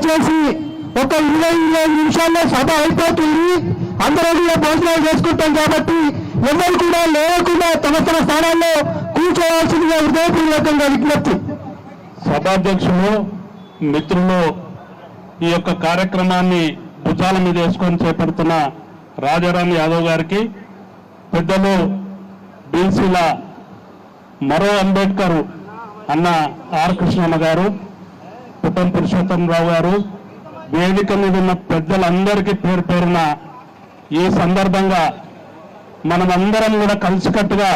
దయచేసి ఒక 20-25 నిమిషాల్లో సభ అయిపోతుంది. అందరూ కూడా భోజనాలు చేసుకుంటాం కాబట్టి ఎవరు కూడా లేకుండా తమ తమ స్థానాల్లో కూర్చోవాల్సిందిగా హృదయపూర్వకంగా విజ్ఞప్తి. సభాధ్యక్షులు, మిత్రులు, ఈ యొక్క కార్యక్రమాన్ని భుజాల మీద వేసుకొని చేపడుతున్న రాజారాం యాదవ్ గారికి, పెద్దలు బీసీల మరో అంబేద్కర్ అన్న ఆర్ కృష్ణన్న గారు, పుట్టం పురుషోత్తమరావు గారు, వేదిక మీద ఉన్న పెద్దలందరికీ పేరు పేరున ఈ సందర్భంగా మనమందరం కూడా కలిసికట్టుగా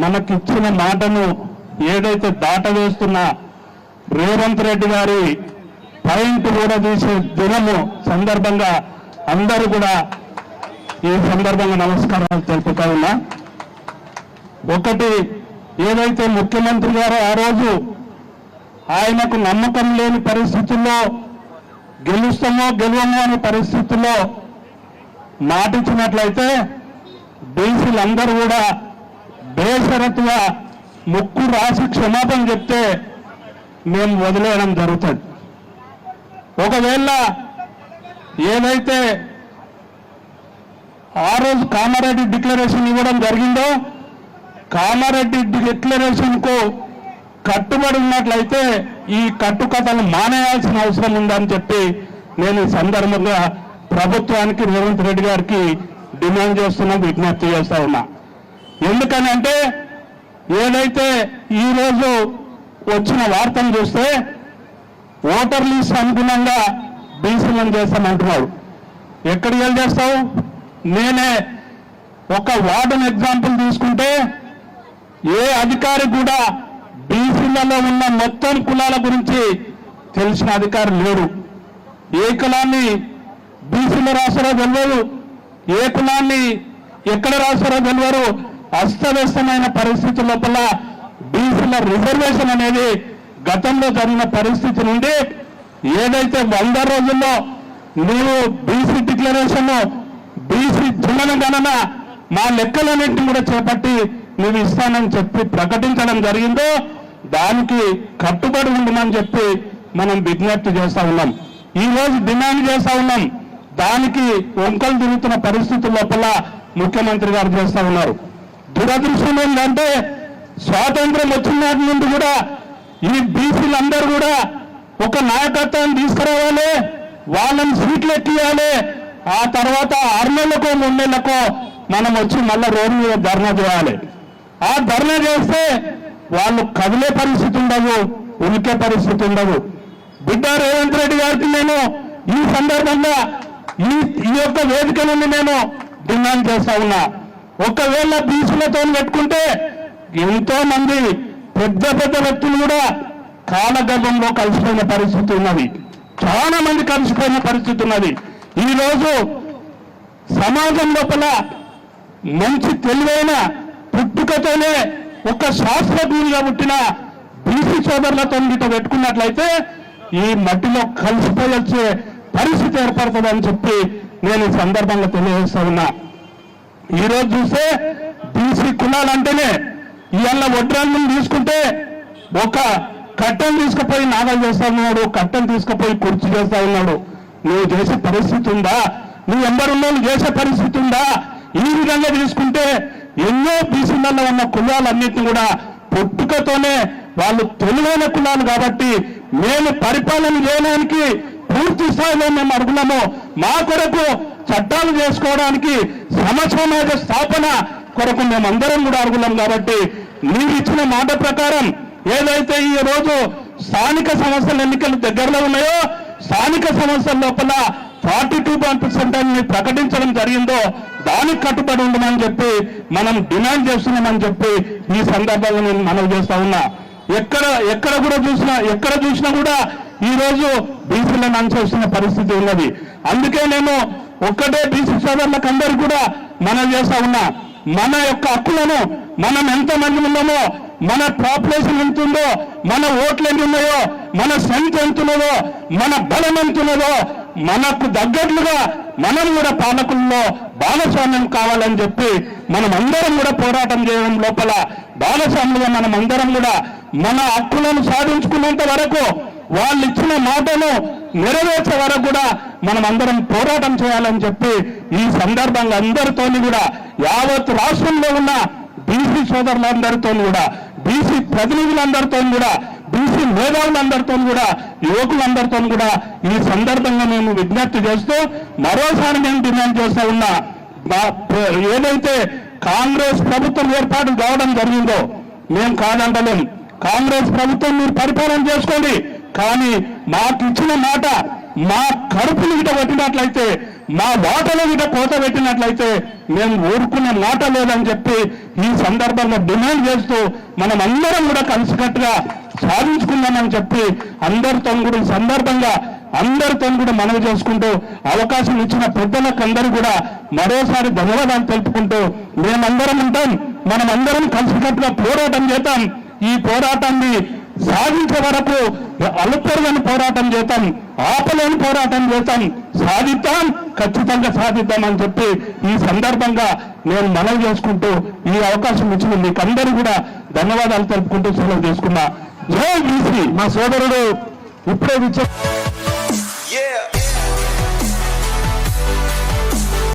మనకిచ్చిన మాటను ఏదైతే దాటవేస్తున్న రేవంత్ రెడ్డి గారి పాయింట్ కూడా తీసే దినము సందర్భంగా అందరూ కూడా ఈ సందర్భంగా నమస్కారాలు తెలుపుతా ఉన్నా. ఒకటి, ఏదైతే ముఖ్యమంత్రి గారు ఆ రోజు ఆయనకు నమ్మకం లేని పరిస్థితుల్లో గెలుస్తామో గెలవమో అనే పరిస్థితుల్లో మాటిచ్చినట్లయితే బీసీలందరూ కూడా బేషరతుగా ముక్కు రాసి క్షమాపణ చెప్తే మేము వదిలేయడం జరుగుతుంది. ఒకవేళ ఏదైతే ఆ రోజు కామారెడ్డి డిక్లరేషన్ ఇవ్వడం జరిగిందో కామారెడ్డి డిక్లరేషన్కు కట్టుబడి ఉన్నట్లయితే ఈ కట్టుకథలు మానేయాల్సిన అవసరం ఉందని చెప్పి నేను ఈ సందర్భంగా ప్రభుత్వానికి రేవంత్ రెడ్డి గారికి డిమాండ్ చేస్తున్నా, విజ్ఞప్తి చేస్తా ఉన్నా. ఎందుకనంటే ఏదైతే ఈరోజు వచ్చిన వార్తను చూస్తే ఓటర్ లిస్ట్ అనుగుణంగా బీసీలను చేస్తామంటున్నాడు. ఎక్కడికి వెళ్ళి చేస్తావు? నేనే ఒక వార్డును ఎగ్జాంపుల్ తీసుకుంటే ఏ అధికారి కూడా బీసీలలో ఉన్న మొత్తం కులాల గురించి తెలిసిన అధికారి లేడు. ఏ కులాన్ని బీసీలో రాస్తారో తెలియదు, ఏ కులాన్ని ఎక్కడ రాస్తారో తెలియరు. అస్తవ్యస్తమైన పరిస్థితి లోపల బీసీల రిజర్వేషన్ అనేది గతంలో జరిగిన పరిస్థితి నుండి ఏదైతే 100 రోజుల్లో నీవు బీసీ డిక్లరేషన్, బీసీ జనగణన మా లెక్కలన్నింటినీ కూడా చేపట్టి నువ్వు ఇస్తానని చెప్పి ప్రకటించడం జరిగిందో దానికి కట్టుబడి ఉండమని చెప్పి మనం విజ్ఞప్తి చేస్తా ఉన్నాం. ఈ రోజు డిమాండ్ చేస్తా ఉన్నాం. దానికి వంకలు తిరుగుతున్న పరిస్థితుల లోపల ముఖ్యమంత్రి గారు చేస్తా ఉన్నారు. దురదృష్టం ఏంటంటే స్వాతంత్రం వచ్చిన నాటి నుండి కూడా ఈ బీసీలందరూ కూడా ఒక నాయకత్వాన్ని తీసుకురావాలి, వాళ్ళని సీట్లు ఎక్కియాలి, ఆ తర్వాత 6 నెలలకో 3 నెలలకో మనం వచ్చి మళ్ళీ రోడ్డు మీద ధర్నా చేయాలి. ఆ ధర్నా చేస్తే వాళ్ళు కదిలే పరిస్థితి ఉండదు, ఉనికే పరిస్థితి ఉండదు. బిడ్డ రేవంత్ రెడ్డి గారికి నేను ఈ సందర్భంగా ఈ యొక్క వేదిక నుండి నేను డిమాండ్ చేస్తా ఉన్నా. ఒకవేళ బీసీలతో పెట్టుకుంటే ఎంతో మంది పెద్ద పెద్ద వ్యక్తులు కూడా కాలగర్భంలో కలిసిపోయిన పరిస్థితి ఉన్నది. చాలా మంది కలిసిపోయిన పరిస్థితి ఉన్నది. ఈరోజు సమాజం లోపల మంచి తెలివైన పుట్టుకతోనే ఒక శాస్త్రజ్ఞునిగా పుట్టిన బీసీ సోదరులతో గిట్ట పెట్టుకున్నట్లయితే ఈ మట్టిలో కలిసిపోయొచ్చే పరిస్థితి ఏర్పడుతుందని చెప్పి నేను ఈ సందర్భంగా తెలియజేస్తా ఉన్నా. ఈరోజు చూస్తే బీసీ కులాలంటేనే ఇవాళ వడ్రాలను తీసుకుంటే ఒక కట్టెను తీసుకుపోయి నాగలు చేస్తా ఉన్నాడు, కట్టెను తీసుకుపోయి కుర్చీ చేస్తా ఉన్నాడు. నువ్వు చేసే పరిస్థితి ఉందా? నువ్వు ఎంబరున్నోళ్ళు చేసే పరిస్థితి ఉందా? ఈ విధంగా తీసుకుంటే ఎన్నో బీసీలలో ఉన్న కులాలన్నింటినీ కూడా పుట్టుకతోనే వాళ్ళు తెలివైన కులాలు కాబట్టి మేము పరిపాలన చేయడానికి పూర్తి స్థాయిలో మేము అడుగున్నాము. మా కొరకు చట్టాలు చేసుకోవడానికి సమాజ స్థాపన కొరకు మేమందరం కూడా అడుగున్నాం. కాబట్టి మీరు ఇచ్చిన మాట ప్రకారం ఏదైతే ఈ రోజు స్థానిక సంస్థల ఎన్నికలు దగ్గరలో ఉన్నాయో స్థానిక సంస్థల లోపల 42% ప్రకటించడం జరిగిందో దానికి కట్టుబడి ఉండమని చెప్పి మనం డిమాండ్ చేస్తున్నామని చెప్పి ఈ సందర్భంగా నేను మనవి చేస్తా ఉన్నా. ఎక్కడ చూసినా కూడా ఈ రోజు బీసీలను అణచేస్తున్న పరిస్థితి ఉన్నది. అందుకే నేను ఒక్కటే బీసీ సోదరులకు అందరూ కూడా మనవి చేస్తా ఉన్నా. మన యొక్క హక్కులను మనం ఎంతమంది ఉన్నామో, మన పాపులేషన్ ఎంత ఉందో, మన ఓట్లు ఎన్ని ఉన్నాయో, మన స్ట్రెంత్ ఎంత ఉన్నదో, మన బలం ఎంత ఉన్నదో, మనకు తగ్గట్లుగా మనం కూడా పాలకుల్లో భాగస్వామ్యం కావాలని చెప్పి మనం అందరం కూడా పోరాటం చేయడం లోపల భాగస్వామ్యంగా మనం అందరం కూడా మన హక్కులను సాధించుకునేంత వరకు వాళ్ళు ఇచ్చిన మాటను నెరవేర్చే వరకు కూడా మనం అందరం పోరాటం చేయాలని చెప్పి ఈ సందర్భంగా అందరితోని కూడా యావత్ రాష్ట్రంలో ఉన్న బీసీ సోదరులందరితో కూడా బీసీ ప్రతినిధులందరితో కూడా బీసీ మేధావులందరితో కూడా యువకులందరితో కూడా ఈ సందర్భంగా మేము విజ్ఞప్తి చేస్తూ మరోసారి మేము డిమాండ్ చేస్తూ ఉన్నా ఏదైతే కాంగ్రెస్ ప్రభుత్వం ఏర్పాటు కావడం జరిగిందో మేము కాదంటలేం. కాంగ్రెస్ ప్రభుత్వం మీరు పరిపాలన చేసుకోండి, కానీ మాకు ఇచ్చిన మాట మా కడుపులు గిట పెట్టినట్లయితే మా వాటలో గిట కోత పెట్టినట్లయితే మేము ఊరుకునే మాట లేదని చెప్పి ఈ సందర్భంగా డిమాండ్ చేస్తూ మనం అందరం కూడా కలిసికట్టుగా సాధించుకుందామని చెప్పి అందరితో కూడా ఈ సందర్భంగా అందరితో కూడా మనవి చేసుకుంటూ అవకాశం ఇచ్చిన పెద్దలకు అందరూ కూడా మరోసారి ధన్యవాదాలు తెలుపుకుంటూ మేమందరం ఉంటాం, మనం అందరం కలిసికట్టుగా పోరాటం చేద్దాం. ఈ పోరాటాన్ని సాధించే వరకు అలుపెరగని పోరాటం చేద్దాం, ఆపలేని పోరాటం చేద్దాం, సాధిద్దాం, ఖచ్చితంగా సాధిద్దామని చెప్పి ఈ సందర్భంగా నేను మనవి చేసుకుంటూ ఈ అవకాశం ఇచ్చిన మీకు అందరూ కూడా ధన్యవాదాలు తెలుపుకుంటూ సెలవు చేసుకున్నా. జై బీసీ. మా సోదరుడు ఇప్పుడే